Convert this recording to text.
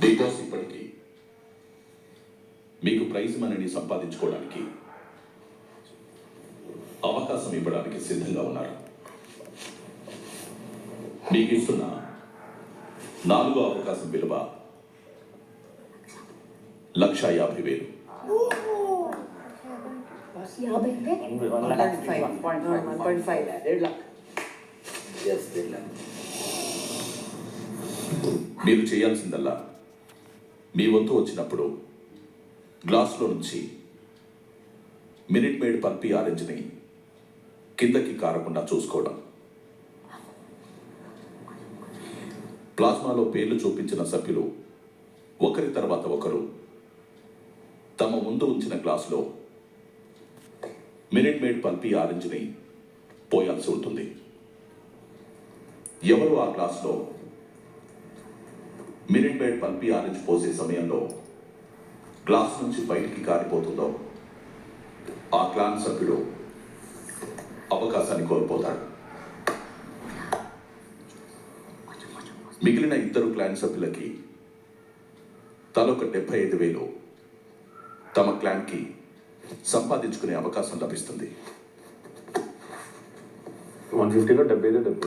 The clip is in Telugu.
బికాస్ ఇప్పటికీ మీకు ప్రైజ్ మనీని సంపాదించుకోవడానికి అవకాశం ఇవ్వడానికి సిద్ధంగా ఉన్నారు. మీకు ఇస్తున్న 4వ అవకాశం విలువ 1,50,000. మీరు చేయాల్సిందల్లా మీ వంతు వచ్చినప్పుడు గ్లాసులో నుంచి మినిట్ మేడ్ పల్పీ ఆరెంజ్ని కిందకి కారకుండా చూసుకోవడం. ప్లాస్మాలో పేర్లు చూపించిన సభ్యులు ఒకరి తర్వాత ఒకరు తమ ముందు ఉంచిన గ్లాసులో మినిట్ మేడ్ పల్పీ ఆరెంజ్ని పోయాల్సి ఉంటుంది. ఎవరు ఆ గ్లాసులో మినిట్ మేడ్ పల్పీ ఆరెంజ్ పోసే సమయంలో గ్లాస్ నుంచి బయటికి కారిపోతుందో ఆ క్లాన్ సభ్యుడు అవకాశాన్ని కోల్పోతాడు. మిగిలిన 2 క్లాన్ సభ్యులకి తలొక 75,000 తమ క్లాన్కి సంపాదించుకునే అవకాశం లభిస్తుంది. 150లో 70